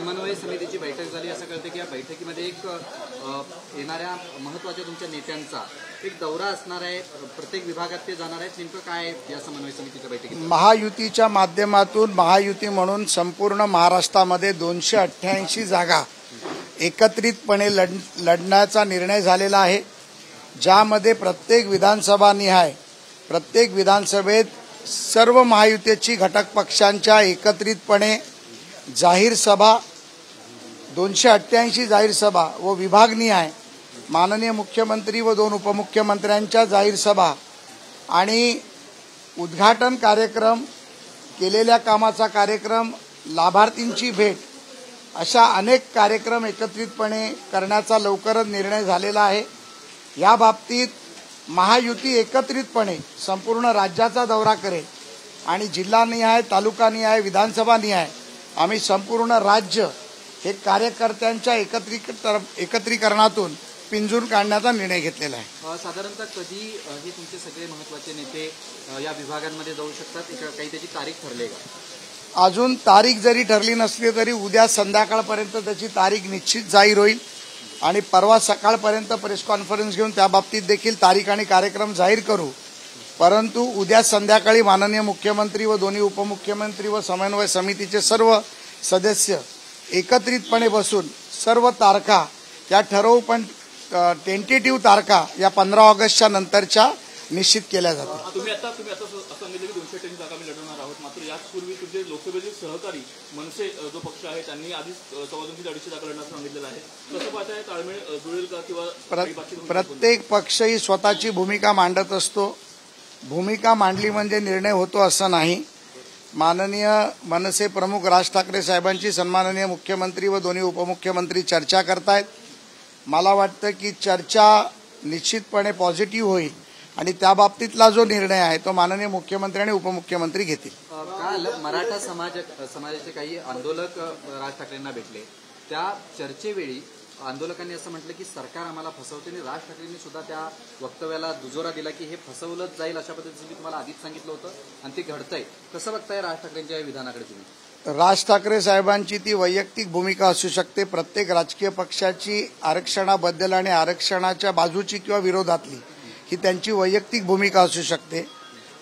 समन्वय समितीची बैठक झाली असं कळतं की या बैठकीमध्ये एक येणाऱ्या महत्त्वाच्या तुमच्या नेत्यांचा एक दौरा असणार आहे, प्रत्येक विभागात ते जाणार आहेत. नेमकं काय आहे या समन्वय समितीच्या बैठकीत? महायुतीच्या माध्यमातून महायुती म्हणून संपूर्ण महाराष्ट्रामध्ये 288 जागा एकत्रितपणे लढण्याचा निर्णय झालेला आहे, ज्यामध्ये प्रत्येक विधानसभानिहाय प्रत्येक विधानसभेत सर्व महायुतीची घटक पक्षांच्या एकत्रितपणे जाहीर सभा 288 जाहीर सभा व विभागनिहाय माननीय मुख्यमंत्री व 2 उपमुख्यमंत्र्यांच्या जाहीर सभा आणि उद्घाटन कार्यक्रम, केलेल्या कामाचा कार्यक्रम, लाभार्थींची भेट अशा अनेक कार्यक्रम एकत्रितपणे करण्याचा लवकरच निर्णय झालेला आहे। या बाबतीत महायुती एकत्रितपणे संपूर्ण राज्याचा दौरा करेल आणि जिल्हानिहाय, तालुकानिहाय, विधानसभानिहाय आम्ही संपूर्ण राज्य हे कार्यकर्त्यांच्या एकत्रीकरणातून पिंजून काढण्याचा निर्णय घेतलेला आहे। साधारणतः कधी हे तुमचे सगळे महत्त्वाचे नेते या विभागांमध्ये जाऊ शकतात, काही त्याची तारीख ठरली आहे का? अजून तारीख जरी ठरली नसली तरी उद्या संध्याकाळपर्यंत त्याची तारीख निश्चित जाहीर होईल आणि परवा सकाळपर्यंत प्रेस कॉन्फरन्स घेऊन त्या बाबतीत देखील तारीख आणि कार्यक्रम जाहीर करू। परंतु उद्या संध्याकाळी माननीय मुख्यमंत्री व 2 उपमुख्यमंत्री व समन्वय समितीचे सर्व सदस्य एकत्रितपणे बसून सर्व तारखा त्या ठरवू, पण टेंटेटिव्ह तारखा या 15 ऑगस्टच्या नंतरच्या निश्चित केल्या जातात। तुम्ही आता सांगितलं की 288 जागा मी लढवणार आहोत, मात्र यापूर्वी तुमचे लोकसभेचे सहकारी मनसे जो पक्ष आहे त्यांनी आधीच 250-250 जागा लढण्याचं सांगितलेलं आहे। कसं पाहताय, ताळमेळ जुळेल का किंवा प्रत्येक पक्षही स्वतःची भूमिका मांडत असतो, भूमिका मांडली म्हणजे निर्णय होतो असं नाही। माननीय मनसे प्रमुख राज ठाकरे साहेबांची सन्माननीय मुख्यमंत्री व 2 उपमुख्यमंत्री चर्चा करतायत। मला वाटतं की चर्चा निश्चितपणे पॉझिटिव्ह होईल आणि त्या बाबतीतला जो निर्णय आहे तो माननीय मुख्यमंत्री आणि उपमुख्यमंत्री घेतील। काल मराठा समाजाचे काही आंदोलक राज ठाकरेंना भेटले, त्या चर्चेवेळी आंदोलकांनी असं म्हटलं की सरकार आम्हाला फसवते आणि राज ठाकरेंनी सुद्धा त्या वक्तव्याला दुजोरा दिला की हे फसवलंच जाईल अशा पद्धतीने मी तुम्हाला आधीच सांगितलं होतं आणि ते घडतंय। कसं बघताय राज ठाकरेंच्या या विधानाकडे तुम्ही? राज ठाकरे साहेबांची ती वैयक्तिक भूमिका असू शकते, प्रत्येक राजकीय पक्षाची आरक्षणाबद्दल आणि आरक्षणाच्या बाजूची किंवा विरोधातली ही त्यांची वैयक्तिक भूमिका असू शकते।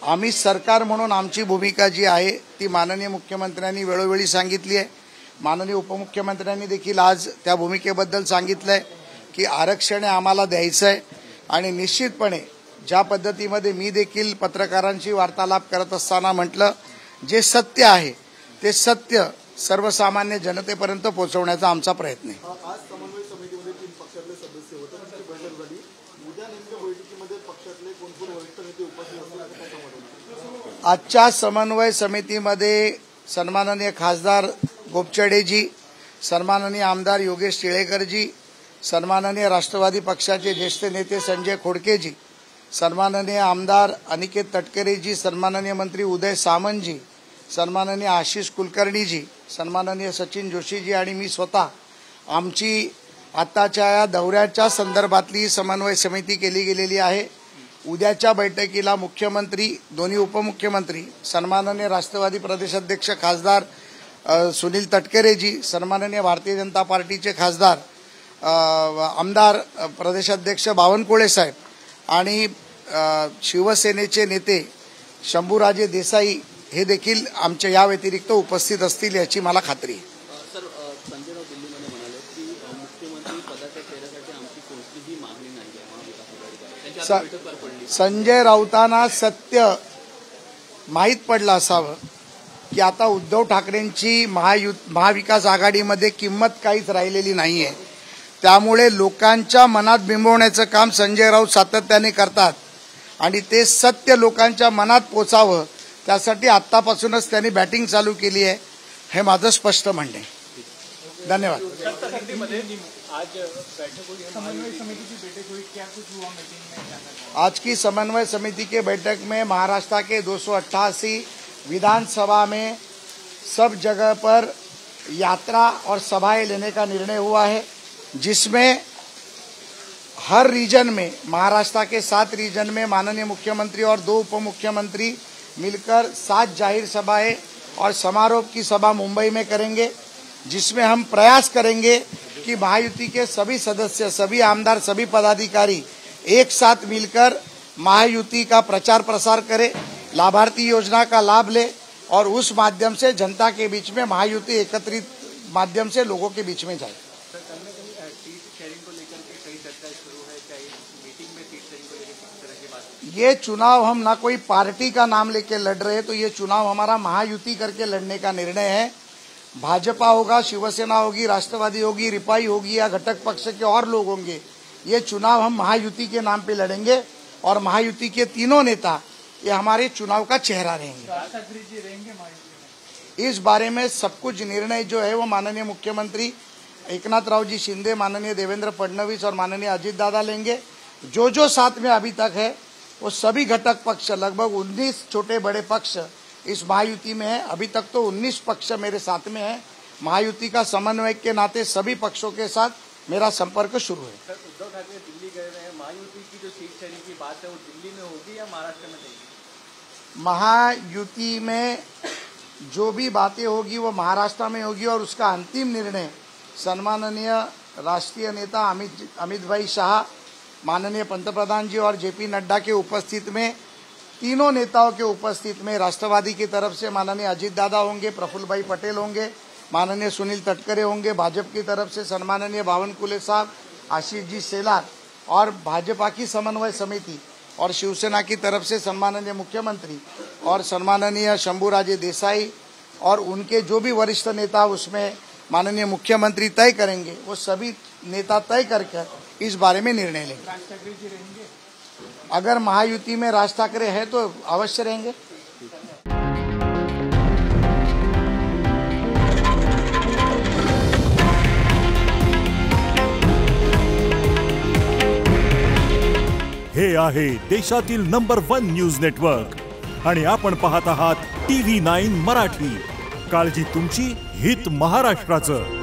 आम्ही सरकार म्हणून आमची भूमिका जी आहे ती माननीय मुख्यमंत्र्यांनी वेळोवेळी सांगितली आहे। माननीय उपमुख्यमंत्र्यांनी देखील आज त्या भूमिकेबद्दल सांगितलंय की आरक्षण आम्हाला द्यायचं आहे आणि निश्चितपणे ज्या पद्धतीमध्ये मी देखील पत्रकारांशी वार्तालाप करत असताना म्हटलं, जे सत्य आहे ते सत्य सर्वसामान्य जनतेपर्यंत पोहोचवण्याचा आमचा प्रयत्न आहे। आज समन्वय समितीमध्ये 3 पक्षातले सदस्य होते, त्यांची बैठक झाली। उद्या नेमक्या बैठकीमध्ये पक्षातले कोण वरिष्ठ नेते उपस्थित असतील? आजच्या समन्वय समितीमध्ये सन्माननीय खासदार गोपचडेजी, सन्माननीय आमदार योगेश टिळेकरजी, सन्माननीय राष्ट्रवादी पक्षाचे ज्येष्ठ नेते संजय खोडकेजी, सन्माननीय आमदार अनिकेत तटकरेजी, सन्माननीय मंत्री उदय सामंतजी, सन्माननीय आशिष कुलकर्णीजी, सन्माननीय सचिन जोशीजी आणि मी स्वतः आमची आताच्या या दौऱ्याच्या संदर्भातली समन्वय समिती केली गेलेली आहे। उद्याच्या बैठकीला मुख्यमंत्री, 2 उपमुख्यमंत्री, सन्माननीय राष्ट्रवादी प्रदेशाध्यक्ष खासदार सुनील तटकरेजी, सन्माननीय भारतीय जनता पार्टीचे खासदार आमदार प्रदेशाध्यक्ष बावनकुळे साहेब आणि शिवसेनेचे नेते शंभूराजे देसाई हे देखील आमच्या या व्यतिरिक्त उपस्थित असतील याची मला खात्री आहे। सर, संजय राऊत दिल्लीमध्ये म्हणाले की मुख्यमंत्री पदाच्या चेहऱ्यासाठी आमची कोणतीही मागणी नाही आहे महाविकास आघाडीची। संजय राऊतांना सत्य माहीत पडलं असावं की आता उद्धव ठाकरेंची महाविकास आघाडीमध्ये किंमत काहीच राहिलेली नाहीये, त्यामुळे लोकांच्या मनात बिंबवण्याचं काम संजय राऊत सातत्याने करतात आणि ते सत्य लोकांच्या मनात पोचावं त्यासाठी आत्तापासूनच त्यांनी बॅटिंग चालू केली आहे, हे माझं स्पष्ट म्हणणं आहे। धन्यवाद। आज की समन्वय समिति के बैठक में महाराष्ट्र के 288 विधानसभा में सब जगह पर यात्रा और सभाएं लेने का निर्णय हुआ है, जिसमें हर रीजन में, महाराष्ट्र के 7 रीजन में माननीय मुख्यमंत्री और 2 उपमुख्यमंत्री मिलकर 7 जाहिर सभाएं और समारोह की सभा मुंबई में करेंगे। जिसमें हम प्रयास करेंगे कि महायुति के सभी सदस्य, सभी आमदार, सभी पदाधिकारी एक साथ मिलकर महायुति का प्रचार प्रसार करें, लाभार्थी योजना का लाभ ले और उस माध्यम से जनता के बीच में महायुति एकत्रित माध्यम से लोगों के बीच में जाए। ये चुनाव हम ना कोई पार्टी का नाम लेके लड़ रहे हैं, तो ये चुनाव हमारा महायुति करके लड़ने का निर्णय है। भाजपा होगा, शिवसेना होगी, राष्ट्रवादी होगी, रिपाई होगी या घटक पक्ष के और लोग होंगे, ये चुनाव हम महायुति के नाम पे लड़ेंगे और महायुति के तीनों नेता ये हमारे चुनाव का चेहरा रहेंगे। इस बारे में सब कुछ निर्णय जो है वो माननीय मुख्यमंत्री एकनाथ राव जी शिंदे, माननीय देवेंद्र फडणवीस और माननीय अजित दादा लेंगे। जो साथ में अभी तक है वो सभी घटक पक्ष, लगभग 19 छोटे बड़े पक्ष इस महायुति में है। अभी तक तो 19 पक्ष मेरे साथ में है। महायुति का समन्वयक के नाते सभी पक्षों के साथ मेरा संपर्क शुरू है। सर, उद्धव ठाकरे दिल्ली गए हुए हैं, महायुति की जो सीट शेयरिंग की बात है वो दिल्ली में होगी या महाराष्ट्र में होगी? महायुति में जो भी बातें होगी वो महाराष्ट्र में होगी और उसका अंतिम निर्णय सम्माननीय राष्ट्रीय नेता अमित भाई शाह, माननीय पंतप्रधान जी और जेपी नड्डा के उपस्थित में, तीनों नेताओं के उपस्थित में, राष्ट्रवादी की तरफ से माननीय अजित दादा होंगे, प्रफुल्ल भाई पटेल होंगे, माननीय सुनील तटकरे होंगे, भाजपा की तरफ से सम्माननीय बावनकुले साहब, आशीष जी शेलार और भाजपा की समन्वय समिति और शिवसेना की तरफ से सम्माननीय मुख्यमंत्री और सम्माननीय शंभूराजे देसाई और उनके जो भी वरिष्ठ नेता उसमें माननीय मुख्यमंत्री तय करेंगे, वो सभी नेता तय करके इस बारे में निर्णय लेंगे। राज ठाकरे जी रहेंगे? अगर महायुति में राज ठाकरे है तो अवश्य रहेंगे। हे आहे देशातील नंबर 1 न्यूज नेटवर्क आणि आपण पाहत आहात TV9 मराठी। काळजी तुमची, हित महाराष्ट्राचं।